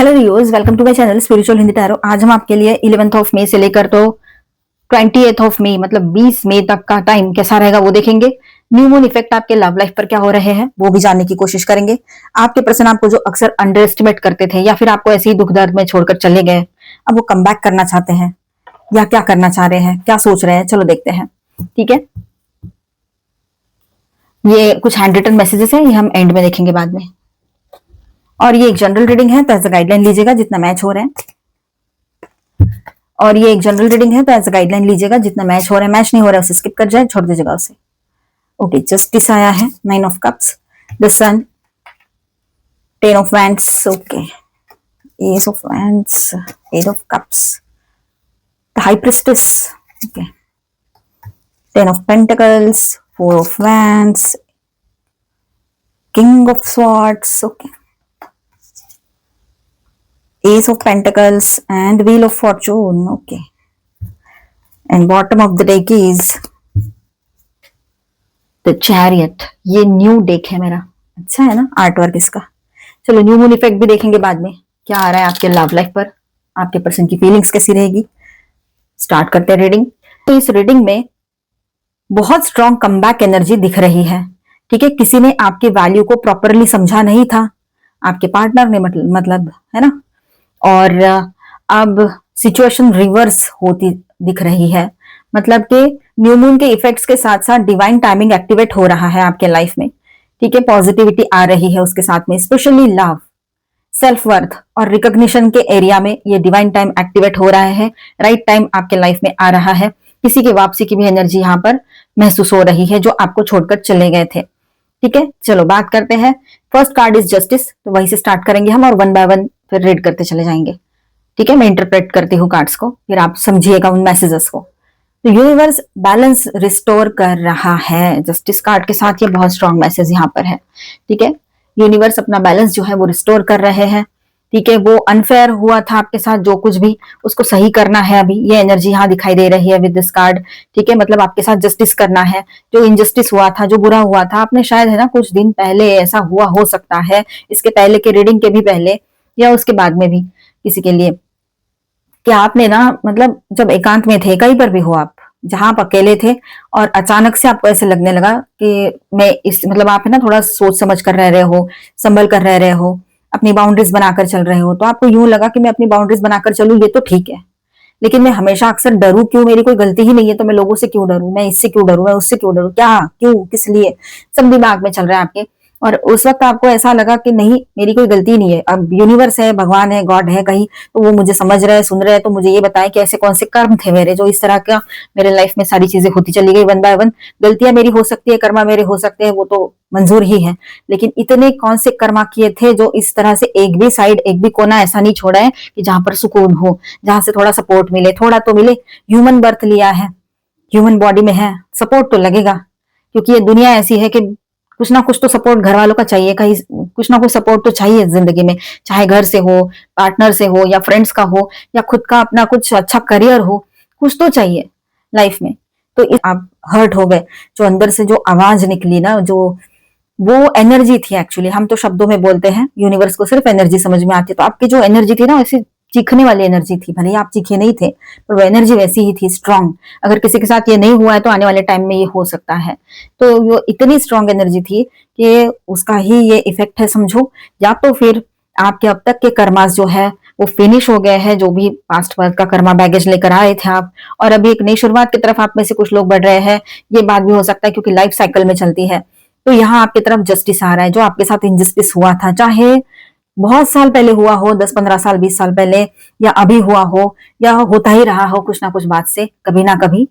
Hello viewers, welcome to my channel spiritual Hindi tarot. आज हम आपके लिए 11th ऑफ मई से लेकर तो 28th ऑफ मई मतलब 20 मई तक का टाइम कैसा रहेगा वो देखेंगे। न्यू मून इफेक्ट आपके लव लाइफ पर क्या हो रहे हैं वो भी जानने की कोशिश करेंगे। आपके पर्सन आपको जो अक्सर अंडर एस्टिमेट करते थे या फिर आपको ऐसे ही दुख दर्द में छोड़कर चले गए, अब वो कम बैक करना चाहते हैं या क्या करना चाह रहे हैं, क्या सोच रहे हैं, चलो देखते हैं। ठीक है, ये कुछ हैंड रिटन मैसेजेस है, ये हम एंड में देखेंगे बाद में। और ये एक जनरल रीडिंग है तो एज अ गाइडलाइन लीजिएगा जितना मैच हो रहे हैं। और ये एक जनरल रीडिंग है तो एज अ गाइडलाइन लीजिएगा जितना मैच हो रहा है। मैच नहीं हो रहा है उसे स्किप कर जाए, छोड़ दीजिएगा उसे। ओके, जस्टिस आया है, 9 of cups, the sun, 10 of wands, okay, ace of wands, 8 of cups, the high priestess, okay, 10 of pentacles, 4 of wands, king of swords, okay, Ace of Pentacles and Wheel of Fortune, okay. And bottom of the deck is the Chariot. ये new deck है मेरा, अच्छा है ना art work इसका। चलो new moon effect भी देखेंगे बाद में, क्या आ रहा है आपके लव लाइफ पर, आपके पर्सन की फीलिंग्स कैसी रहेगी। स्टार्ट करते हैं रीडिंग। तो इस रीडिंग में बहुत स्ट्रॉन्ग कमबैक एनर्जी दिख रही है। ठीक है, किसी ने आपके वैल्यू को प्रॉपरली समझा नहीं था, आपके पार्टनर ने, मतलब है ना। और अब सिचुएशन रिवर्स होती दिख रही है, मतलब कि न्यू मून के इफेक्ट्स के साथ साथ डिवाइन टाइमिंग एक्टिवेट हो रहा है आपके लाइफ में। ठीक है, पॉजिटिविटी आ रही है उसके साथ में, स्पेशली लव, सेल्फ वर्थ और रिकॉग्निशन के एरिया में ये डिवाइन टाइम एक्टिवेट हो रहा है। राइट टाइम आपके लाइफ में आ रहा है। किसी की वापसी की भी एनर्जी यहाँ पर महसूस हो रही है जो आपको छोड़कर चले गए थे। ठीक है, चलो बात करते हैं। फर्स्ट कार्ड इज जस्टिस, तो वहीं से स्टार्ट करेंगे हम और वन बाय वन फिर रीड करते चले जाएंगे। ठीक है, मैं इंटरप्रेट करती हूँ कार्ड्स को, फिर आप समझिएगा उन मैसेजेस को। तो यूनिवर्स बैलेंस रिस्टोर कर रहा है। जस्टिस कार्ड के साथ ये बहुत स्ट्रॉन्ग मैसेज यहाँ पर है। ठीक है, यूनिवर्स अपना बैलेंस जो है वो रिस्टोर कर रहे हैं। ठीक है, वो अनफेयर हुआ था आपके साथ जो कुछ भी, उसको सही करना है। अभी ये एनर्जी यहाँ दिखाई दे रही है विद दिस कार्ड। ठीक है, मतलब आपके साथ जस्टिस करना है। जो इनजस्टिस हुआ था, जो बुरा हुआ था, आपने शायद है ना कुछ दिन पहले ऐसा हुआ हो सकता है, इसके पहले के रीडिंग के भी पहले या उसके बाद में भी किसी के लिए, कि आपने ना मतलब जब एकांत में थे, कहीं पर भी हो आप, जहां आप अकेले थे और अचानक से आपको ऐसे लगने लगा कि मैं इस मतलब आप है ना थोड़ा सोच समझ कर रह रहे हो, संभल कर रह रहे हो, अपनी बाउंड्रीज बनाकर चल रहे हो, तो आपको यूं लगा कि मैं अपनी बाउंड्रीज बनाकर चलूं ये तो ठीक है, लेकिन मैं हमेशा अक्सर डरूं क्यों, मेरी कोई गलती ही नहीं है तो मैं लोगों से क्यों डरूं, मैं इससे क्यों डरूं, मैं उससे क्यों डरूं, क्या क्यों किस लिए, सब दिमाग में चल रहा है आपके। और उस वक्त आपको ऐसा लगा कि नहीं मेरी कोई गलती नहीं है, अब यूनिवर्स है, भगवान है, गॉड है कहीं, तो वो मुझे समझ रहे हैं, सुन रहे हैं, तो मुझे ये बताएं कि ऐसे कौन से कर्म थे मेरे जो इस तरह का मेरे लाइफ में सारी चीजें होती चली गई वन बाय वन। गलतियां मेरी हो सकती है, कर्मा मेरे हो सकते हैं, वो तो मंजूर ही है, लेकिन इतने कौन से कर्मा किए थे जो इस तरह से एक भी साइड, एक भी कोना ऐसा नहीं छोड़ा है कि जहां पर सुकून हो, जहां से थोड़ा सपोर्ट मिले, थोड़ा तो मिले। ह्यूमन बर्थ लिया है, ह्यूमन बॉडी में है, सपोर्ट तो लगेगा, क्योंकि ये दुनिया ऐसी है कि कुछ ना कुछ तो सपोर्ट घर वालों का चाहिए, कहीं कुछ ना कुछ सपोर्ट तो चाहिए जिंदगी में, चाहे घर से हो, पार्टनर से हो, या फ्रेंड्स का हो, या खुद का अपना कुछ अच्छा करियर हो, कुछ तो चाहिए लाइफ में। तो आप हर्ट हो गए, जो अंदर से जो आवाज निकली ना, जो वो एनर्जी थी, एक्चुअली हम तो शब्दों में बोलते हैं, यूनिवर्स को सिर्फ एनर्जी समझ में आती है, तो आपकी जो एनर्जी थी ना वैसी चीखने वाली एनर्जी थी, भले ही आप चीखे नहीं थे पर वो एनर्जी वैसी ही थी, स्ट्रांग। अगर किसी के साथ ये नहीं हुआ है तो आने वाले टाइम में ये हो सकता है। तो वो इतनी स्ट्रांग एनर्जी थी कि उसका ही ये इफेक्ट है समझो, या तो फिर आपके अब तक के कर्मास जो है वो फिनिश हो गए हैं, जो भी पास्ट वर्क का कर्मा बैगेज लेकर आए थे आप, और अभी एक नई शुरुआत की तरफ आप में से कुछ लोग बढ़ रहे हैं। ये बात भी हो सकता है क्योंकि लाइफ साइकिल में चलती है। तो यहाँ आपकी तरफ जस्टिस आ रहा है, जो आपके साथ इनजस्टिस हुआ था, चाहे बहुत साल पहले हुआ हो, 10-15 साल 20 साल पहले, या अभी हुआ हो, या होता ही रहा हो कुछ ना कुछ बात से कभी ना कभी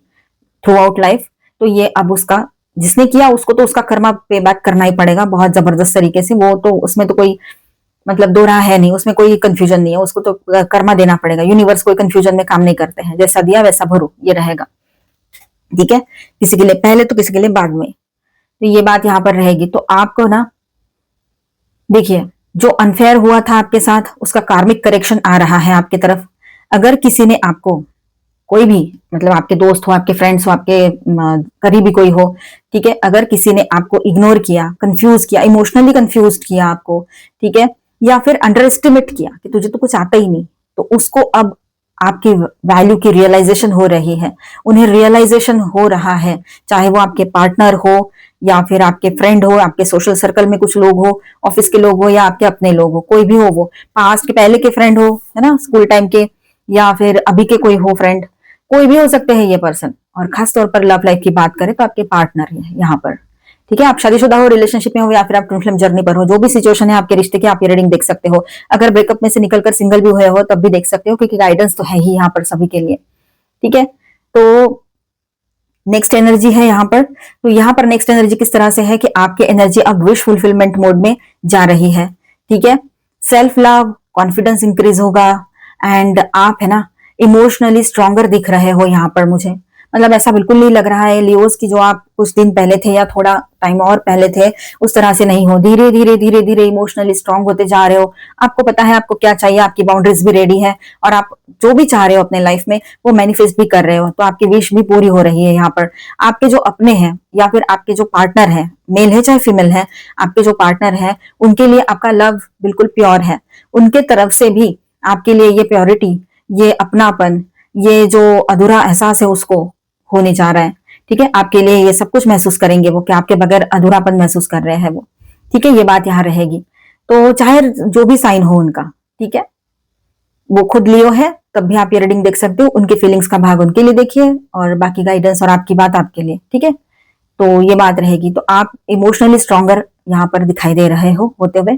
थ्रू आउट लाइफ, तो ये अब उसका, जिसने किया उसको तो उसका कर्मा पे बैक करना ही पड़ेगा बहुत जबरदस्त तरीके से। वो तो उसमें तो कोई मतलब दो राह है नहीं, उसमें कोई कंफ्यूजन नहीं है, उसको तो कर्मा देना पड़ेगा। यूनिवर्स कोई कंफ्यूजन में काम नहीं करते हैं, जैसा दिया वैसा भरो, ये रहेगा। ठीक है, किसी के लिए पहले तो किसी के लिए बाद में, तो ये बात यहाँ पर रहेगी। तो आपको ना देखिए, जो अनफेयर हुआ था आपके साथ उसका कार्मिक करेक्शन आ रहा है आपकी तरफ। अगर किसी ने आपको, कोई भी, मतलब आपके दोस्त हो, आपके फ्रेंड्स हो, आपके करीबी कोई हो, ठीक है, अगर किसी ने आपको इग्नोर किया, कंफ्यूज किया, इमोशनली कंफ्यूज किया आपको, ठीक है, या फिर अंडर एस्टिमेट किया कि तुझे तो कुछ आता ही नहीं, तो उसको अब आपकी वैल्यू की रियलाइजेशन हो रही है, उन्हें रियलाइजेशन हो रहा है, चाहे वो आपके पार्टनर हो या फिर आपके फ्रेंड हो, आपके सोशल सर्कल में कुछ लोग हो, ऑफिस के लोग हो या आपके अपने लोग हो, कोई भी हो, वो पास्ट के पहले के फ्रेंड हो, है ना, स्कूल टाइम के, या फिर अभी के कोई हो फ्रेंड, कोई भी हो सकते हैं ये पर्सन। और खास तौर पर लव लाइफ की बात करें तो आपके पार्टनर है यहाँ पर। ठीक है, आप शादीशुदा हो, रिलेशनशिप में हो, या फिर आप ट्विन फ्लेम जर्नी पर हो, जो भी सिचुएशन है आपके रिश्ते की, आप ये रीडिंग देख सकते हो। अगर ब्रेकअप में से निकलकर सिंगल भी हुए हो तब भी देख सकते हो, क्योंकि गाइडेंस तो है ही यहाँ पर सभी के लिए। ठीक है, तो नेक्स्ट एनर्जी है यहाँ पर। तो यहाँ पर नेक्स्ट एनर्जी किस तरह से है कि आपकी एनर्जी अब विश फुलफिलमेंट मोड में जा रही है। ठीक है, सेल्फ लव, कॉन्फिडेंस इंक्रीज होगा, एंड आप है ना इमोशनली स्ट्रॉन्गर दिख रहे हो यहाँ पर मुझे। मतलब ऐसा बिल्कुल नहीं लग रहा है लियोस की जो आप कुछ दिन पहले थे या थोड़ा टाइम और पहले थे उस तरह से नहीं हो। धीरे धीरे धीरे धीरे इमोशनली स्ट्रांग होते जा रहे हो। आपको पता है आपको क्या चाहिए, आपकी बाउंड्रीज भी रेडी है, और आप जो भी चाह रहे हो अपने लाइफ में वो मैनिफेस्ट भी कर रहे हो। तो आपकी विश भी पूरी हो रही है यहाँ पर। आपके जो अपने हैं या फिर आपके जो पार्टनर है, मेल है चाहे फीमेल है, आपके जो पार्टनर है उनके लिए आपका लव बिल्कुल प्योर है। उनके तरफ से भी आपके लिए ये प्योरिटी, ये अपनापन, ये जो अधूरा एहसास है उसको होने जा रहा है। ठीक है, आपके लिए ये सब कुछ महसूस करेंगे वो, कि आपके बगैर अधूरापन महसूस कर रहे हैं वो। ठीक है, ये बात यहाँ रहेगी। तो चाहे जो भी साइन हो उनका, ठीक है, वो खुद लियो है तब भी आप ये रीडिंग देख सकते हो। उनकी फीलिंग्स का भाग उनके लिए देखिए और बाकी गाइडेंस और आपकी बात आपके लिए। ठीक है, तो ये बात रहेगी। तो आप इमोशनली स्ट्रॉन्गर यहाँ पर दिखाई दे रहे हो होते हुए,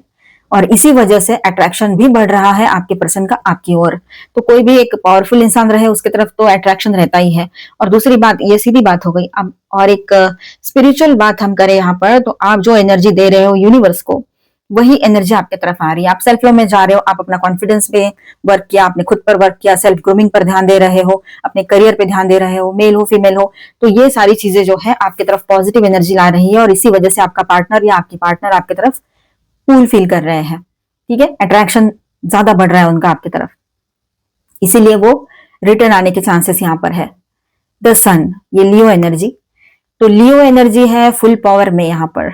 और इसी वजह से अट्रैक्शन भी बढ़ रहा है आपके पर्सन का आपकी ओर। तो कोई भी एक पावरफुल इंसान रहे उसकी तरफ तो अट्रैक्शन रहता ही है। और दूसरी बात, ये सीधी बात हो गई। अब और एक स्पिरिचुअल बात हम करें यहाँ पर, तो आप जो एनर्जी दे रहे हो यूनिवर्स को, वही एनर्जी आपके तरफ आ रही है। आप सेल्फ लव में जा रहे हो, आप अपना कॉन्फिडेंस पे वर्क किया, आपने खुद पर वर्क किया, सेल्फ ग्रूमिंग पर ध्यान दे रहे हो, अपने करियर पे ध्यान दे रहे हो, मेल हो फीमेल हो, तो ये सारी चीजें जो है आपकी तरफ पॉजिटिव एनर्जी ला रही है, और इसी वजह से आपका पार्टनर या आपकी पार्टनर आपकी तरफ कूल फील कर रहे हैं। ठीक है, अट्रैक्शन ज्यादा बढ़ रहा है उनका आपकी तरफ, इसीलिए वो रिटर्न आने के चांसेस यहाँ पर है। द सन, ये लियो एनर्जी, तो लियो एनर्जी है फुल पावर में यहाँ पर।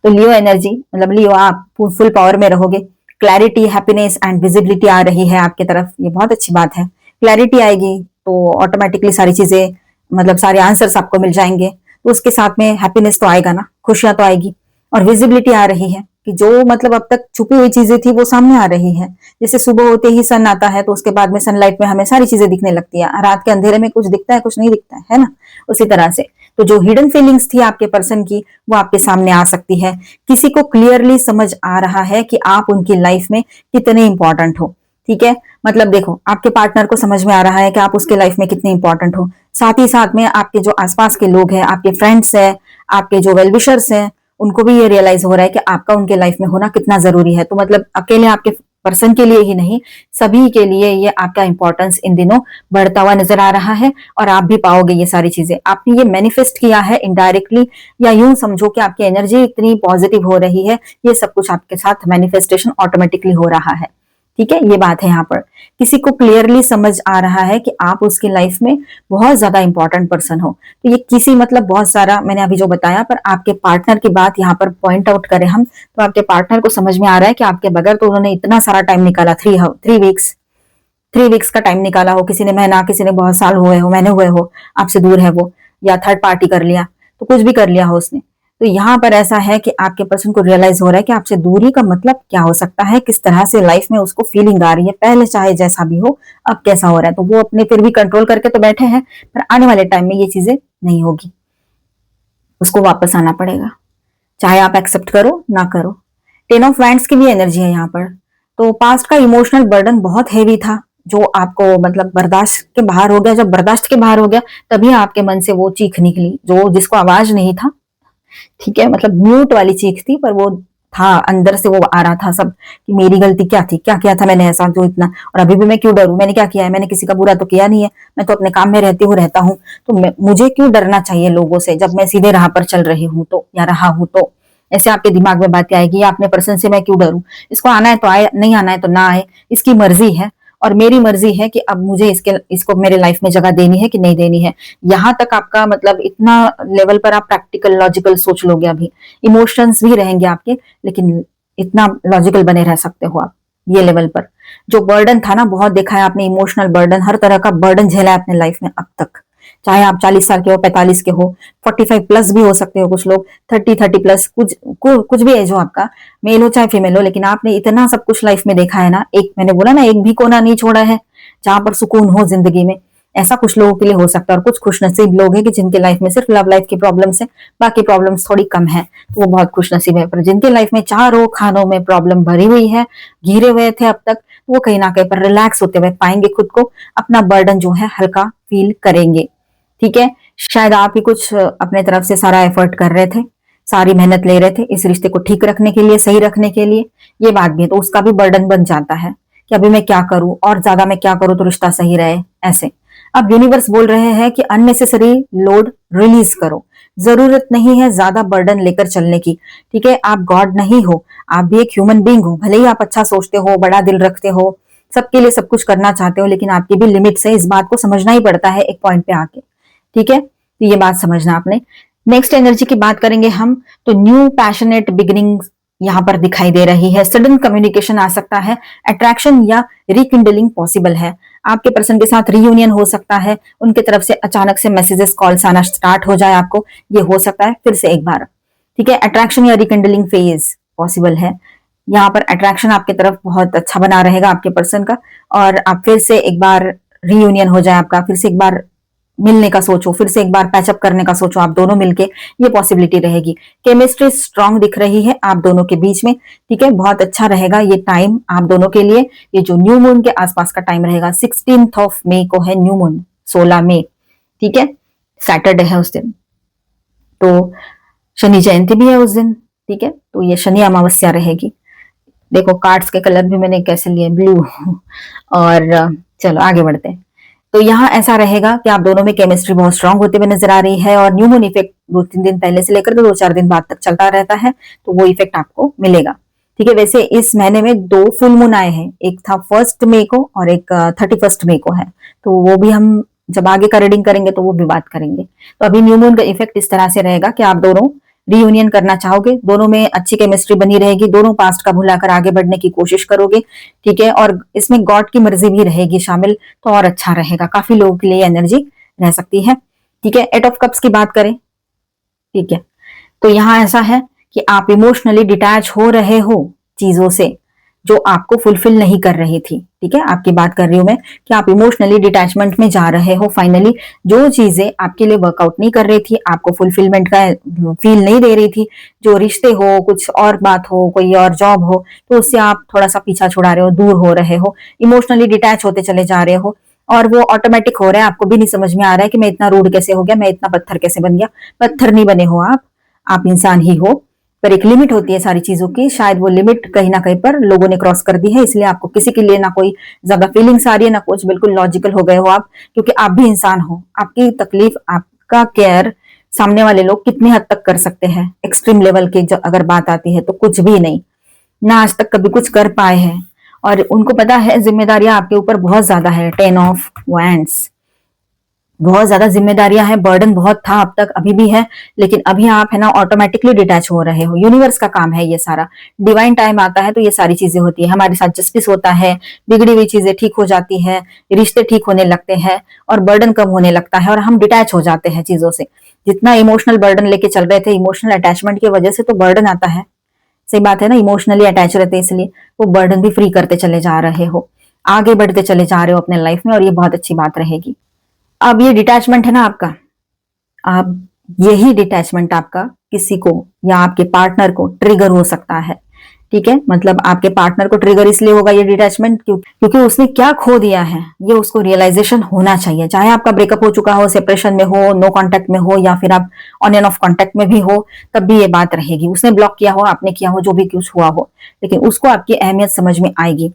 तो लियो एनर्जी मतलब लियो, आप फुल पावर में रहोगे। क्लैरिटी, हैप्पीनेस एंड विजिबिलिटी आ रही है आपकी तरफ, ये बहुत अच्छी बात है। क्लैरिटी आएगी तो ऑटोमेटिकली सारी चीजें, मतलब सारे आंसर्स आपको मिल जाएंगे। तो उसके साथ में हैप्पीनेस तो आएगा ना, खुशियां तो आएगी। और विजिबिलिटी आ रही है कि जो मतलब अब तक छुपी हुई चीजें थी वो सामने आ रही है। जैसे सुबह होते ही सन आता है तो उसके बाद में सनलाइट में हमें सारी चीजें दिखने लगती है। रात के अंधेरे में कुछ दिखता है कुछ नहीं दिखता है ना, उसी तरह से। तो जो हिडन फीलिंग्स थी आपके पर्सन की वो आपके सामने आ सकती है। किसी को क्लियरली समझ आ रहा है कि आप उनकी लाइफ में कितने इंपॉर्टेंट हो। ठीक है, मतलब देखो आपके पार्टनर को समझ में आ रहा है कि आप उसके लाइफ में कितने इंपॉर्टेंट हो। साथ ही साथ में आपके जो आसपास के लोग हैं, आपके फ्रेंड्स हैं, आपके जो वेलविशर्स हैं, उनको भी ये रियलाइज हो रहा है कि आपका उनके लाइफ में होना कितना जरूरी है। तो मतलब अकेले आपके पर्सन के लिए ही नहीं, सभी के लिए ये आपका इंपॉर्टेंस इन दिनों बढ़ता हुआ नजर आ रहा है। और आप भी पाओगे ये सारी चीजें, आपने ये मैनिफेस्ट किया है इनडायरेक्टली, या यूं समझो कि आपकी एनर्जी इतनी पॉजिटिव हो रही है, ये सब कुछ आपके साथ मैनिफेस्टेशन ऑटोमेटिकली हो रहा है। ठीक है, ये बात है यहाँ पर। किसी को क्लियरली समझ आ रहा है कि आप उसकी लाइफ में बहुत ज्यादा इंपॉर्टेंट पर्सन हो। तो ये किसी मतलब बहुत सारा मैंने अभी जो बताया, पर आपके पार्टनर की बात यहाँ पर पॉइंट आउट करें हम, तो आपके पार्टनर को समझ में आ रहा है कि आपके बगैर तो उन्होंने इतना सारा टाइम निकाला, 3 वीक्स का टाइम निकाला हो, किसी ने महीना, किसी ने बहुत साल हुए हो, महीने हुए हो आपसे दूर है वो, या थर्ड पार्टी कर लिया, तो कुछ भी कर लिया हो उसने। तो यहाँ पर ऐसा है कि आपके पर्सन को रियलाइज हो रहा है कि आपसे दूरी का मतलब क्या हो सकता है, किस तरह से लाइफ में उसको फीलिंग आ रही है। पहले चाहे जैसा भी हो, अब कैसा हो रहा है, तो वो अपने फिर भी कंट्रोल करके तो बैठे हैं, पर आने वाले टाइम में ये चीजें नहीं होगी, उसको वापस आना पड़ेगा, चाहे आप एक्सेप्ट करो ना करो। 10 ऑफ वैंड्स की भी एनर्जी है यहाँ पर। तो पास्ट का इमोशनल बर्डन बहुत हैवी था, जो आपको मतलब बर्दाश्त के बाहर हो गया। जब बर्दाश्त के बाहर हो गया तभी आपके मन से वो चीख निकली, जो जिसको आवाज नहीं था। ठीक है, मतलब म्यूट वाली चीख थी, पर वो था अंदर से, वो आ रहा था सब कि मेरी गलती क्या थी, क्या किया था मैंने ऐसा जो इतना, और अभी भी मैं क्यों डरूं, मैंने क्या किया है, मैंने किसी का बुरा तो किया नहीं है, मैं तो अपने काम में रहता हूँ, तो मुझे क्यों डरना चाहिए लोगों से, जब मैं सीधे राह पर चल रही हूँ तो, या रहा हूं तो। ऐसे आपके दिमाग में बातें आएगी, या अपने पर्सन से मैं क्यों डरूं, इसको आना है तो आए, नहीं आना है तो ना आए, इसकी मर्जी है और मेरी मर्जी है कि अब मुझे इसको मेरे लाइफ में जगह देनी है कि नहीं देनी है। यहाँ तक आपका मतलब इतना लेवल पर आप प्रैक्टिकल लॉजिकल सोच लोगे। अभी इमोशंस भी रहेंगे आपके, लेकिन इतना लॉजिकल बने रह सकते हो आप ये लेवल पर। जो बर्डन था ना, बहुत देखा है आपने, इमोशनल बर्डन, हर तरह का बर्डन झेला है अपने लाइफ में अब तक। चाहे आप 40 साल के हो, 45 के हो, 45 प्लस भी हो सकते हो कुछ लोग, 30 प्लस, कुछ भी एज हो आपका, मेल हो चाहे फीमेल हो, लेकिन आपने इतना सब कुछ लाइफ में देखा है ना, एक मैंने बोला ना, एक भी कोना नहीं छोड़ा है जहां पर सुकून हो जिंदगी में। ऐसा कुछ लोगों के लिए हो सकता है, और कुछ खुशनसीब लोग हैं कि जिनके लाइफ में सिर्फ लव लाइफ की प्रॉब्लम्स है, बाकी प्रॉब्लम्स थोड़ी कम है, तो वो बहुत खुशनसीब है। पर जिनके लाइफ में चारों खानों में प्रॉब्लम भरी हुई है, घिरे हुए थे अब तक, वो कहीं ना कहीं पर रिलैक्स होते हुए पाएंगे खुद को, अपना बर्डन जो है हल्का फील करेंगे। ठीक है, शायद आप ही कुछ अपने तरफ से सारा एफर्ट कर रहे थे, सारी मेहनत ले रहे थे इस रिश्ते को ठीक रखने के लिए, सही रखने के लिए, ये बात भी है, तो उसका भी बर्डन बन जाता है कि अभी मैं क्या करूं, और ज्यादा मैं क्या करूं तो रिश्ता सही रहे, ऐसे। अब यूनिवर्स बोल रहे हैं कि अननेसेसरी लोड रिलीज करो, जरूरत नहीं है ज्यादा बर्डन लेकर चलने की। ठीक है, आप गॉड नहीं हो, आप भी एक ह्यूमन बींग हो, भले ही आप अच्छा सोचते हो, बड़ा दिल रखते हो, सबके लिए सब कुछ करना चाहते हो, लेकिन आपकी भी लिमिट्स है, इस बात को समझना ही पड़ता है एक पॉइंट पे आके। ठीक है, तो ये बात समझना आपने। नेक्स्ट एनर्जी की बात करेंगे हम, तो न्यू पैशनेट बिगिनिंग यहाँ पर दिखाई दे रही है, सडन कम्युनिकेशन आ सकता है, अट्रैक्शन या रिकिंडलिंग पॉसिबल है, आपके पर्सन के साथ रीयूनियन हो सकता है, उनके तरफ से अचानक से मैसेजेस कॉल्स आना स्टार्ट हो जाए आपको, ये हो सकता है फिर से एक बार। ठीक है, अट्रैक्शन या रिकिंडलिंग फेज पॉसिबल है, यहाँ पर अट्रैक्शन आपके तरफ बहुत अच्छा बना रहेगा आपके पर्सन का, और आप फिर से एक बार रीयूनियन हो जाए आपका, फिर से एक बार मिलने का सोचो, फिर से एक बार पैचअप करने का सोचो आप दोनों मिलके, ये पॉसिबिलिटी रहेगी। केमिस्ट्री स्ट्रांग दिख रही है आप दोनों के बीच में। ठीक है, बहुत अच्छा रहेगा ये टाइम आप दोनों के लिए, ये जो न्यू मून के आसपास का टाइम रहेगा, 16 मई को है न्यू मून, 16 मई। ठीक है, सैटरडे है उस दिन, तो शनि जयंती भी है उस दिन। ठीक है, तो ये शनि अमावस्या रहेगी। देखो कार्ड्स के कलर भी मैंने कैसे लिए, ब्लू। और चलो आगे बढ़ते हैं। तो यहाँ ऐसा रहेगा कि आप दोनों में केमिस्ट्री बहुत स्ट्रांग होते हुए नजर आ रही है, और न्यू मून इफेक्ट 2-3 दिन पहले से लेकर 2-4 दिन बाद तक चलता रहता है, तो वो इफेक्ट आपको मिलेगा। ठीक है, वैसे इस महीने में 2 फुल मून आए हैं, एक था 1 मई को और एक 31 मई को है, तो वो भी हम जब आगे का रीडिंग करेंगे तो वो भी बात करेंगे। तो अभी न्यू मून का इफेक्ट इस तरह से रहेगा कि आप दोनों रीयूनियन करना चाहोगे, दोनों में अच्छी केमिस्ट्री बनी रहेगी, दोनों पास्ट का भुलाकर आगे बढ़ने की कोशिश करोगे। ठीक है, और इसमें गॉड की मर्जी भी रहेगी शामिल, तो और अच्छा रहेगा, काफी लोगों के लिए एनर्जी रह सकती है। ठीक है, 8 ऑफ कप्स की बात करें, ठीक है, तो यहाँ ऐसा है कि आप इमोशनली डिटैच हो रहे हो चीजों से जो आपको फुलफिल नहीं कर रही थी। ठीक है, आपकी बात कर रही हूं मैं कि आप इमोशनली डिटैचमेंट में जा रहे हो फाइनली, जो चीजें आपके लिए वर्कआउट नहीं कर रही थी, आपको फुलफिलमेंट का फील नहीं दे रही थी, जो रिश्ते हो, कुछ और बात हो, कोई और जॉब हो, तो उससे आप थोड़ा सा पीछा छुड़ा रहे हो, दूर हो रहे हो, इमोशनली डिटैच होते चले जा रहे हो, और वो ऑटोमेटिक हो रहा है, आपको भी नहीं समझ में आ रहा है कि मैं इतना रूड कैसे हो गया, मैं इतना पत्थर कैसे बन गया। पत्थर नहीं बने हो आप इंसान ही हो, पर एक लिमिट होती है सारी चीजों की, शायद वो लिमिट कहीं ना कहीं पर लोगों ने क्रॉस कर दी है, इसलिए आपको किसी के लिए ना कोई ज्यादा फीलिंग्स आ रही है ना कुछ, बिल्कुल लॉजिकल हो गए हो आप, क्योंकि आप भी इंसान हो, आपकी तकलीफ, आपका केयर सामने वाले लोग कितनी हद तक कर सकते हैं, एक्सट्रीम लेवल की अगर बात आती है तो कुछ भी नहीं, ना आज तक कभी कुछ कर पाए हैं, और उनको पता है जिम्मेदारियां आपके ऊपर बहुत ज्यादा है। 10 ऑफ वैंड्स, बहुत ज्यादा जिम्मेदारियां हैं, बर्डन बहुत था अब तक, अभी भी है, लेकिन अभी आप है ना ऑटोमेटिकली डिटैच हो रहे हो, यूनिवर्स का काम है ये सारा, डिवाइन टाइम आता है तो ये सारी चीजें होती है, हमारे साथ जस्टिस होता है, बिगड़ी हुई चीजें ठीक हो जाती है, रिश्ते ठीक होने लगते हैं, और बर्डन कम होने लगता है, और हम डिटैच हो जाते हैं चीजों से। जितना इमोशनल बर्डन लेके चल रहे थे, इमोशनल अटैचमेंट की वजह से तो बर्डन आता है, सही बात है ना, इमोशनली अटैच रहते हैं, इसलिए वो बर्डन भी फ्री करते चले जा रहे हो, आगे बढ़ते चले जा रहे हो अपने लाइफ में, और ये बहुत अच्छी बात रहेगी। अब ये डिटैचमेंट है ना आपका, अब यही डिटैचमेंट आपका किसी को या आपके पार्टनर को ट्रिगर हो सकता है। ठीक है, मतलब आपके पार्टनर को ट्रिगर इसलिए होगा ये डिटैचमेंट क्योंकि उसने क्या खो दिया है ये उसको रियलाइजेशन होना चाहिए, चाहे आपका ब्रेकअप हो चुका हो, सेपरेशन में हो, नो कांटेक्ट में हो, या फिर आप ऑन एंड ऑफ कांटेक्ट में भी हो, तब भी ये बात रहेगी, उसने ब्लॉक किया हो, आपने किया हो, जो भी कुछ हुआ हो, लेकिन उसको आपकी अहमियत समझ में आएगी,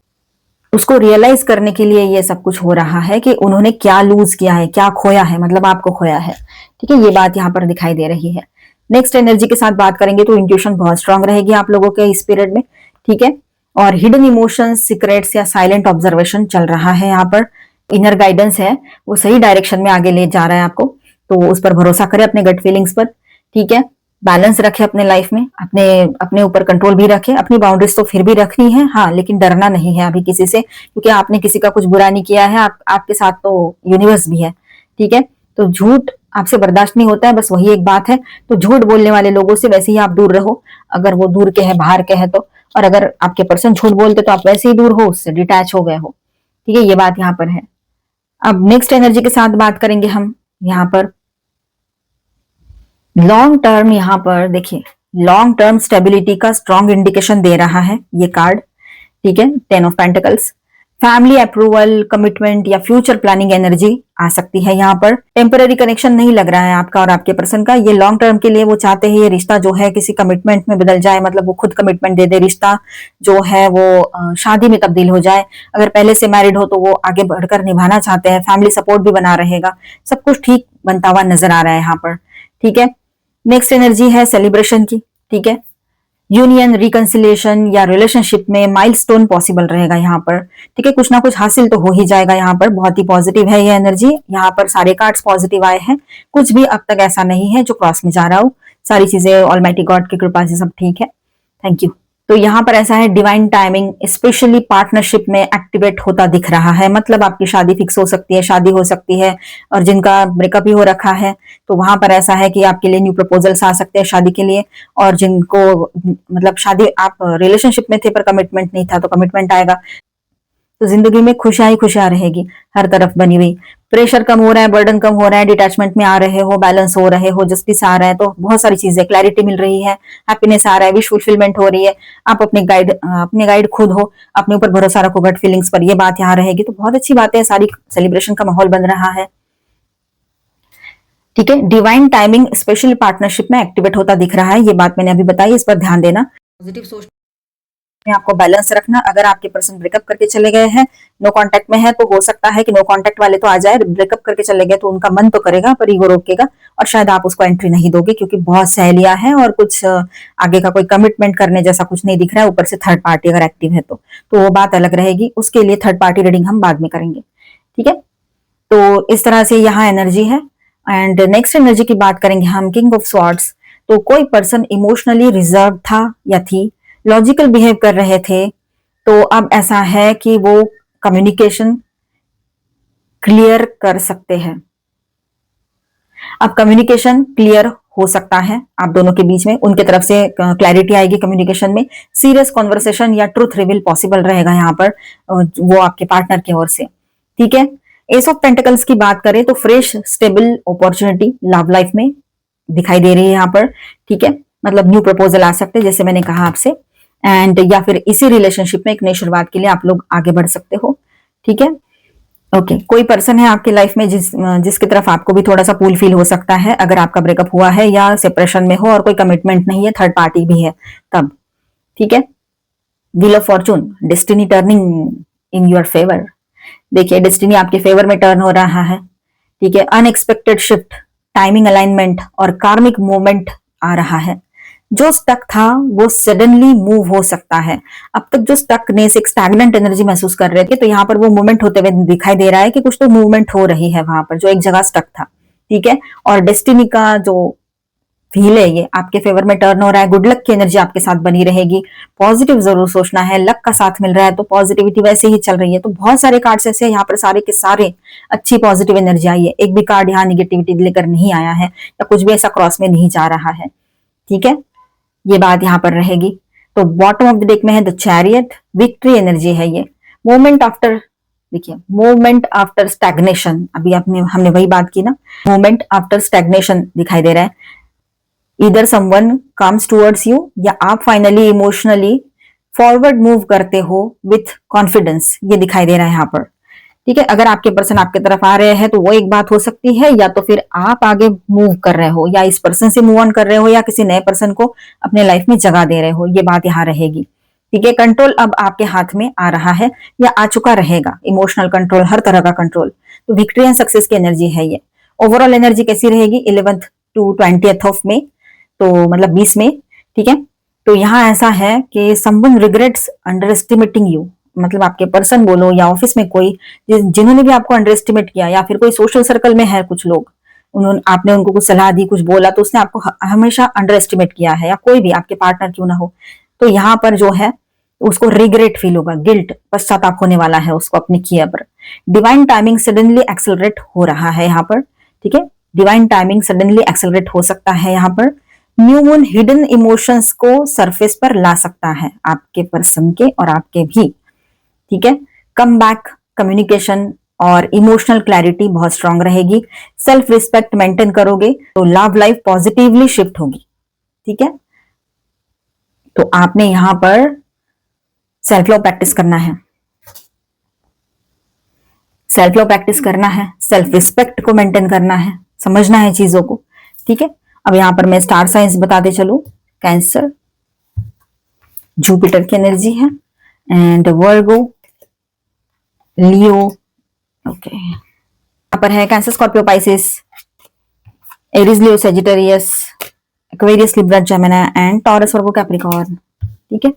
उसको रियलाइज करने के लिए ये सब कुछ हो रहा है कि उन्होंने क्या लूज किया है, क्या खोया है, मतलब आपको खोया है। ठीक है, ये बात यहाँ पर दिखाई दे रही है। नेक्स्ट एनर्जी के साथ बात करेंगे तो इंट्यूशन बहुत स्ट्रांग रहेगी आप लोगों के इस पीरियड में। ठीक है, और हिडन इमोशंस, सीक्रेट्स या साइलेंट ऑब्जर्वेशन चल रहा है यहाँ पर, इनर गाइडेंस है, वो सही डायरेक्शन में आगे ले जा रहा है आपको, तो उस पर भरोसा करें, अपने गट फीलिंग्स पर। ठीक है, बैलेंस रखे अपने लाइफ में, अपने अपने ऊपर कंट्रोल भी रखे, अपनी बाउंड्रीज तो फिर भी रखनी है हाँ, लेकिन डरना नहीं है अभी किसी से, क्योंकि आपने किसी का कुछ बुरा नहीं किया है, आपके साथ तो यूनिवर्स भी है। ठीक है, तो झूठ आपसे बर्दाश्त नहीं होता है, बस वही एक बात है। तो झूठ बोलने वाले लोगों से वैसे ही आप दूर रहो, अगर वो दूर के हैं, बाहर के हैं तो। और अगर आपके पर्सन झूठ बोलते तो आप वैसे ही दूर हो, उससे डिटैच हो गए हो। ठीक है, ये बात यहाँ पर है। अब नेक्स्ट एनर्जी के साथ बात करेंगे हम यहाँ पर। लॉन्ग टर्म, यहाँ पर देखिए लॉन्ग टर्म स्टेबिलिटी का स्ट्रॉन्ग इंडिकेशन दे रहा है ये कार्ड। ठीक है, 10 of pentacles. Family approval, commitment या फ्यूचर प्लानिंग एनर्जी आ सकती है यहाँ पर। टेम्पररी कनेक्शन नहीं लग रहा है आपका और आपके पर्सन का, ये लॉन्ग टर्म के लिए वो चाहते हैं ये रिश्ता जो है किसी कमिटमेंट में बदल जाए, मतलब वो खुद कमिटमेंट दे दे, रिश्ता जो है वो शादी में तब्दील हो जाए। अगर पहले से मैरिड हो तो वो आगे बढ़कर निभाना चाहते हैं, फैमिली सपोर्ट भी बना रहेगा, सब कुछ ठीक बनता हुआ नजर आ रहा है यहाँ पर। ठीक है, नेक्स्ट एनर्जी है सेलिब्रेशन की। ठीक है, यूनियन, रिकंसिलिएशन या रिलेशनशिप में माइलस्टोन पॉसिबल रहेगा यहाँ पर। ठीक है, कुछ ना कुछ हासिल तो हो ही जाएगा यहाँ पर, बहुत ही पॉजिटिव है ये एनर्जी। यहाँ पर सारे कार्ड्स पॉजिटिव आए हैं, कुछ भी अब तक ऐसा नहीं है जो क्रॉस में जा रहा हो, सारी चीजें ऑलमाइटी गॉड की कृपा से सब ठीक है। Thank you. तो यहाँ पर ऐसा है, डिवाइन टाइमिंग स्पेशली पार्टनरशिप में एक्टिवेट होता दिख रहा है, मतलब आपकी शादी फिक्स हो सकती है, शादी हो सकती है। और जिनका ब्रेकअप ही हो रखा है तो वहां पर ऐसा है कि आपके लिए न्यू प्रपोजल्स आ सकते हैं शादी के लिए। और जिनको मतलब शादी, आप रिलेशनशिप में थे पर कमिटमेंट नहीं था तो कमिटमेंट आएगा। तो जिंदगी में खुशियां ही खुशियां रहेगी, हर तरफ बनी हुई। प्रेशर कम हो रहा है, बर्डन कम हो रहा है, डिटैचमेंट में आ रहे हो, बैलेंस हो रहे हो, जस्टिस आ रहा है, तो बहुत सारी चीजें, क्लैरिटी मिल रही है, हैप्पीनेस आ रहा है, विश फुलफिलमेंट हो रही है। आप अपने गाइड खुद हो, अपने ऊपर भरोसा रखो गट फीलिंग्स पर, ये बात यहाँ रहेगी। तो बहुत अच्छी बात है, सारी सेलिब्रेशन का माहौल बन रहा है। ठीक है, डिवाइन टाइमिंग स्पेशल पार्टनरशिप में एक्टिवेट होता दिख रहा है, ये बात मैंने अभी बताई, इस पर ध्यान देना। पॉजिटिव सोच में आपको बैलेंस रखना। अगर आपके पर्सन ब्रेकअप करके चले गए हैं, नो कांटेक्ट में है, तो हो सकता है कि नो कांटेक्ट वाले तो आ जाए, ब्रेकअप करके चले गए तो उनका मन तो करेगा पर ईगो रोकेगा, और शायद आप उसको एंट्री नहीं दोगे क्योंकि बहुत सहेलियां हैं और कुछ आगे का कोई कमिटमेंट करने जैसा कुछ नहीं दिख रहा है। ऊपर से थर्ड पार्टी अगर एक्टिव है तो वो बात अलग रहेगी, उसके लिए थर्ड पार्टी रीडिंग हम बाद में करेंगे। ठीक है, तो इस तरह से यहाँ एनर्जी है। एंड नेक्स्ट एनर्जी की बात करेंगे हम, किंग ऑफ स्वॉर्ड्स। तो कोई पर्सन इमोशनली रिजर्व था या थी, लॉजिकल बिहेव कर रहे थे, तो अब ऐसा है कि वो कम्युनिकेशन क्लियर कर सकते हैं। अब कम्युनिकेशन क्लियर हो सकता है आप दोनों के बीच में, उनके तरफ से क्लैरिटी आएगी कम्युनिकेशन में, सीरियस कॉन्वर्सेशन या ट्रूथ रिवील पॉसिबल रहेगा यहाँ पर, वो आपके पार्टनर की ओर से। ठीक है, एस ऑफ पेंटिकल्स की बात करें तो fresh stable opportunity love life में दिखाई दे रही है यहाँ पर। ठीक है, मतलब न्यू प्रपोजल आ सकते हैं जैसे मैंने कहा आपसे, एंड या फिर इसी रिलेशनशिप में एक नई शुरुआत के लिए आप लोग आगे बढ़ सकते हो। ठीक है, ओके, कोई पर्सन है आपकी लाइफ में जिसकी तरफ आपको भी थोड़ा सा पुल फील हो सकता है, अगर आपका ब्रेकअप हुआ है या सेपरेशन में हो और कोई कमिटमेंट नहीं है, थर्ड पार्टी भी है तब। ठीक है, wheel of Fortune, destiny turning in your favour. देखिए डेस्टिनी आपके फेवर में टर्न हो रहा है। ठीक है, अनएक्सपेक्टेड शिफ्ट, टाइमिंग अलाइनमेंट और कार्मिक मूवमेंट आ रहा है। जो स्टक था वो सडनली मूव हो सकता है। अब तक जो स्टकनेस, एक स्टैग्नेंट एनर्जी महसूस कर रहे थे, तो यहाँ पर वो मूवमेंट होते हुए दिखाई दे रहा है कि कुछ तो मूवमेंट हो रही है वहां पर, जो एक जगह स्टक था। ठीक है, और डेस्टिनी का जो फील है ये आपके फेवर में टर्न हो रहा है। गुड लक की एनर्जी आपके साथ बनी रहेगी, पॉजिटिव जरूर सोचना है, लक का साथ मिल रहा है तो पॉजिटिविटी वैसे ही चल रही है। तो बहुत सारे कार्ड्स ऐसे यहाँ पर, सारे के सारे अच्छी पॉजिटिव एनर्जी आई है, एक भी कार्ड यहाँ निगेटिविटी लेकर नहीं आया है या कुछ भी ऐसा क्रॉस में नहीं जा रहा है। ठीक है, ये बात यहाँ पर रहेगी। तो बॉटम ऑफ द डेक में है द चैरियट, विक्ट्री एनर्जी है ये। मूवमेंट आफ्टर, देखिए मूवमेंट आफ्टर स्टैग्नेशन, अभी हमने वही बात की ना, मूवमेंट आफ्टर स्टैग्नेशन दिखाई दे रहा है। इधर समवन कम्स टूवर्ड्स यू, या आप फाइनली इमोशनली फॉरवर्ड मूव करते हो विथ कॉन्फिडेंस, ये दिखाई दे रहा है यहाँ पर। ठीक है, अगर आपके पर्सन आपके तरफ आ रहे हैं तो वो एक बात हो सकती है, या तो फिर आप आगे मूव कर रहे हो, या इस पर्सन से मूव ऑन कर रहे हो, या किसी नए पर्सन को अपने लाइफ में जगह दे रहे हो, ये बात यहाँ रहेगी। ठीक है, कंट्रोल अब आपके हाथ में आ रहा है या आ चुका रहेगा, इमोशनल कंट्रोल, हर तरह का कंट्रोल। तो विक्ट्री एंड सक्सेस की एनर्जी है ये। ओवरऑल एनर्जी कैसी रहेगी 11th to 20th of May, तो मतलब 20 में। ठीक है, तो यहाँ ऐसा है कि someone regrets under estimating you, मतलब आपके पर्सन बोलो या ऑफिस में कोई जिन्होंने भी आपको अंडर एस्टिमेट किया, या फिर कोई सोशल सर्कल में है कुछ लोग उन्होंने आपने उनको कुछ सलाह दी, कुछ बोला, तो उसने आपको हमेशा अंडर एस्टिमेट किया है, या कोई भी आपके पार्टनर क्यों ना हो, तो यहाँ पर जो है उसको रिग्रेट फील होगा, गिल्ट, पश्चाताप होने वाला है उसको अपने किया पर। डिवाइन टाइमिंग सडनली एक्सेलरेट हो रहा है यहाँ पर, ठीक है, डिवाइन टाइमिंग सडनली एक्सेलरेट हो सकता है यहाँ पर। न्यू मून हिडन इमोशंस को सरफेस पर ला सकता है, आपके पर्सन के और आपके भी, ठीक है। कम बैक कम्युनिकेशन और इमोशनल क्लैरिटी बहुत स्ट्रांग रहेगी। सेल्फ रिस्पेक्ट मेंटेन करोगे तो लव लाइफ पॉजिटिवली शिफ्ट होगी, ठीक है। तो आपने यहां पर सेल्फ लव प्रैक्टिस करना है, सेल्फ लव प्रैक्टिस करना है, सेल्फ रिस्पेक्ट को मेंटेन करना है, समझना है चीजों को, ठीक है। अब यहां पर मैं स्टार साइंस बताते चलूं, कैंसर, जुपिटर की एनर्जी है, एंड वर्गो, लियो, ओके, यहां पर है cancer, Scorpio, Pisces, Aries, Leo, Sagittarius, Aquarius, Libra, Gemini and taurus, Virgo, Capricorn, ठीक है।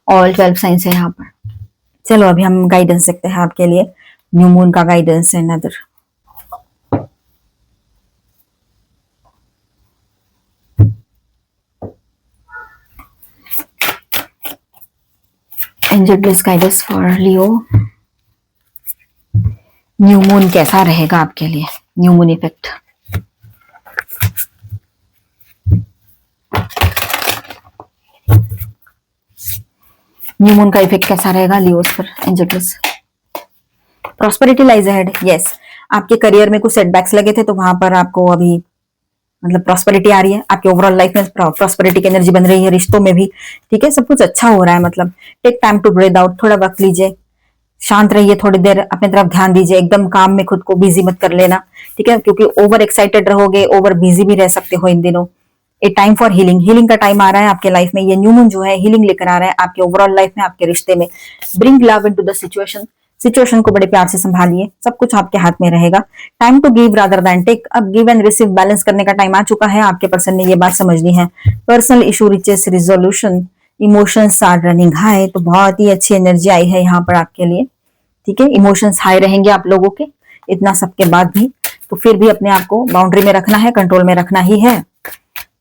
ऑल 12 साइंस है यहाँ पर। चलो अभी हम गाइडेंस देखते हैं आपके लिए, न्यू मून का guidance and other. Angel bless guidance for Leo, new moon कैसा रहेगा आपके लिए, new moon effect. New moon का इफेक्ट कैसा रहेगा लियोस पर, angel bless. Prosperity lies ahead, yes, आपके करियर में कुछ सेटबैक्स लगे थे, तो वहां पर आपको अभी मतलब प्रॉस्पेरिटी आ रही है, आपके ओवरऑल लाइफ में प्रॉस्पेरिटी की एनर्जी बन रही है, रिश्तों में भी, ठीक है, सब कुछ अच्छा हो रहा है। मतलब take time to breathe out, थोड़ा वक्त लीजिए, शांत रहिए, थोड़ी देर अपनी तरफ ध्यान दीजिए, एकदम काम में खुद को बिजी मत कर लेना, ठीक है, क्योंकि ओवर एक्साइटेड रहोगे, ओवर बिजी भी रह सकते हो इन दिनों। ए टाइम फॉर हीलिंग, हीलिंग का टाइम आ रहा है आपके लाइफ में, ये न्यू मून जो है हीलिंग लेकर आ रहा है आपके ओवरऑल लाइफ में, आपके रिश्ते में। Bring love into the situation, situation को बड़े प्यार से संभालिए, सब कुछ आपके हाथ में रहेगा। Time to give rather than take, अब गिव एंड रिसीव बैलेंस करने का टाइम आ चुका है, आपके पर्सन ने ये बात समझनी है। Personal issue riches resolution, emotions are running high, तो बहुत ही अच्छी एनर्जी आई है यहाँ पर आपके लिए, ठीक है। इमोशंस हाई रहेंगे आप लोगों के, इतना सबके बाद भी, तो फिर भी अपने आप को बाउंड्री में रखना है, कंट्रोल में रखना ही है,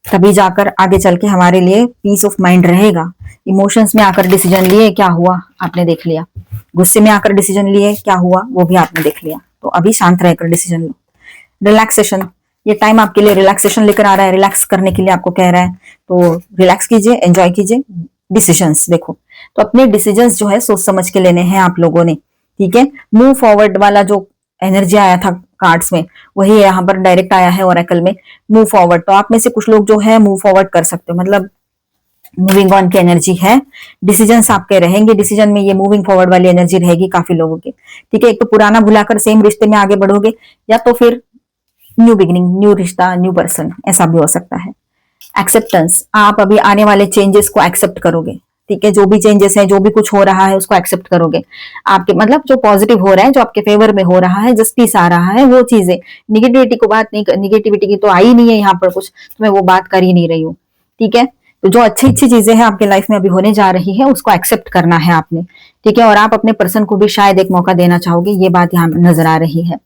तभी जाकर आगे चल के हमारे लिए पीस ऑफ माइंड रहेगा। इमोशंस में आकर डिसीजन लिए, क्या हुआ आपने देख लिया, गुस्से में आकर डिसीजन लिए, क्या हुआ वो भी आपने देख लिया, तो अभी शांत रहकर डिसीजन लो। रिलैक्सेशन, ये टाइम आपके लिए रिलैक्सेशन लेकर आ रहा है, रिलैक्स करने के लिए आपको कह रहा है, तो रिलैक्स कीजिए, एंजॉय कीजिए। डिसीजंस देखो, तो अपने डिसीजंस जो है सोच समझ के लेने हैं आप लोगों ने, ठीक है। मूव फॉरवर्ड वाला जो एनर्जी आया था कार्ड्स में, वही यहाँ पर डायरेक्ट आया है ओरेकल में, मूव फॉरवर्ड। तो आप में से कुछ लोग जो है मूव फॉरवर्ड कर सकते हो, मतलब मूविंग ऑन की एनर्जी है, डिसीजंस आपके रहेंगे, डिसीजन में ये मूविंग फॉरवर्ड वाली एनर्जी रहेगी काफी लोगों की, ठीक है। एक तो पुराना भुलाकर सेम रिश्ते में आगे बढ़ोगे, या तो फिर न्यू बिगिनिंग, न्यू रिश्ता, न्यू पर्सन, ऐसा भी हो सकता है। एक्सेप्टेंस, आप अभी आने वाले चेंजेस को एक्सेप्ट करोगे, ठीक है, जो भी चेंजेस है, जो भी कुछ हो रहा है उसको एक्सेप्ट करोगे। आपके मतलब जो पॉजिटिव हो रहा है, जो आपके फेवर में हो रहा है, जस्टिस आ रहा है, वो चीजें, निगेटिविटी को बात नहीं, निगेटिविटी की तो आई नहीं है यहाँ पर कुछ, तो मैं वो बात कर ही नहीं रही हूँ, ठीक है। तो जो अच्छी अच्छी चीजें हैं आपके लाइफ में अभी होने जा रही है, उसको एक्सेप्ट करना है आपने, ठीक है। और आप अपने पर्सन को भी शायद एक मौका देना चाहोगे, ये बात यहाँ नजर आ रही है।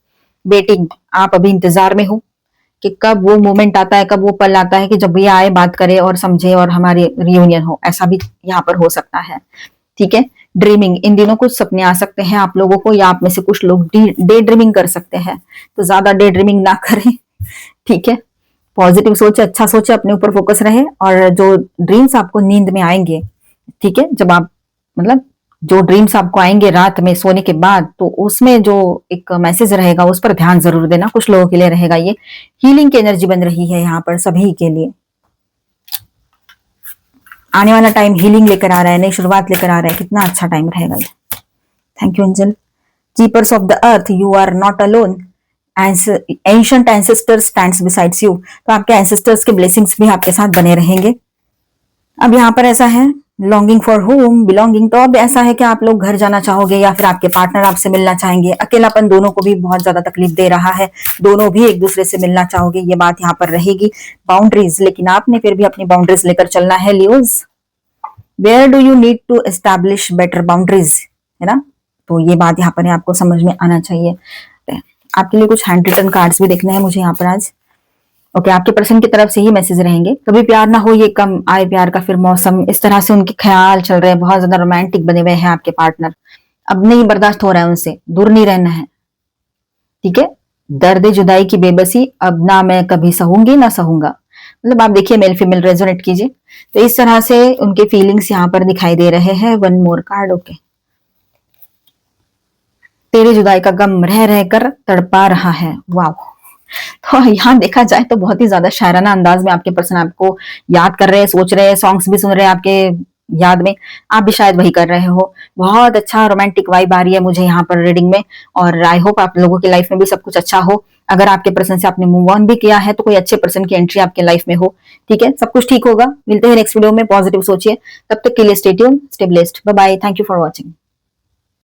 वेटिंग, आप अभी इंतजार में हो कि कब वो मोमेंट आता है, कब वो पल आता है कि जब ये आए, बात करे और समझे और हमारी रियूनियन हो, ऐसा भी यहाँ पर हो सकता है, ठीक है। ड्रीमिंग, इन दिनों कुछ सपने आ सकते हैं आप लोगों को, या आप में से कुछ लोग डे ड्रीमिंग कर सकते हैं, तो ज्यादा डे ड्रीमिंग ना करें, ठीक है। पॉजिटिव सोचे, अच्छा सोचे, अपने ऊपर फोकस रहे, और जो ड्रीम्स आपको नींद में आएंगे, ठीक है, जब आप मतलब जो ड्रीम्स आपको आएंगे रात में सोने के बाद, तो उसमें जो एक मैसेज रहेगा उस पर ध्यान जरूर देना, कुछ लोगों के लिए रहेगा ये। हीलिंग की एनर्जी बन रही है यहाँ पर सभी के लिए, आने वाला टाइम हीलिंग लेकर आ रहा है, नई शुरुआत लेकर आ रहा है, कितना अच्छा टाइम रहेगा ये। Thank you angel. Keepers of the earth, you are not alone, ancient ancestors stands besides you, तो आपके एंसेस्टर्स के ब्लेसिंग्स भी आपके साथ बने रहेंगे। अब यहाँ पर ऐसा है, लॉन्गिंग फॉर होम, बिलोंगिंग, तो अब ऐसा है कि आप लोग घर जाना चाहोगे, या फिर आपके पार्टनर आपसे मिलना चाहेंगे। अकेलापन दोनों को भी बहुत ज्यादा तकलीफ दे रहा है, दोनों भी एक दूसरे से मिलना चाहोगे, ये बात यहाँ पर रहेगी। बाउंड्रीज, लेकिन आपने फिर भी अपनी बाउंड्रीज लेकर चलना है Leos. Where do you need to establish better boundaries, है ना, तो ये बात यहाँ पर आपको समझ में आना चाहिए। आपके लिए कुछ हैंड रिटन कार्ड्स भी देखने हैं मुझे यहाँ पर आज। ओके, आपके पर्सन की तरफ से ही मैसेज रहेंगे। कभी प्यार ना हो, ये कम आए प्यार का फिर मौसम, इस तरह से उनके ख्याल चल रहे हैं, बहुत ज्यादा रोमांटिक बने हुए हैं आपके पार्टनर। अब नहीं बर्दाश्त हो रहा है उनसे, दूर नहीं रहना है, ठीक है। दर्द जुदाई की बेबसी, अब ना मैं कभी सहूंगी ना सहूंगा, मतलब आप देखिए मेल फीमेल रेजोनेट कीजिए। तो इस तरह से उनके फीलिंग्स यहाँ पर दिखाई दे रहे हैं। One more card, okay. तेरी जुदाई का गम रह रह कर तड़पा रहा है, वाह। तो यहाँ देखा जाए तो बहुत ही ज्यादा शायराना अंदाज में आपके पर्सन आपको याद कर रहे हैं, सोच रहे हैं, सॉन्ग्स भी सुन रहे हैं आपके याद में, आप भी शायद वही कर रहे हो। बहुत अच्छा रोमांटिक वाइब आ रही है मुझे यहाँ पर रीडिंग में, और आई होप आप लोगों की लाइफ में भी सब कुछ अच्छा हो। अगर आपके पर्सन से आपने मूव ऑन भी किया है तो कोई अच्छे पर्सन की एंट्री आपके लाइफ में हो, ठीक है। सब कुछ ठीक होगा। मिलते हैं नेक्स्ट वीडियो में, पॉजिटिव सोचिए। तब तक के लिए stay tuned, stay blessed, bye bye, thank you for watching.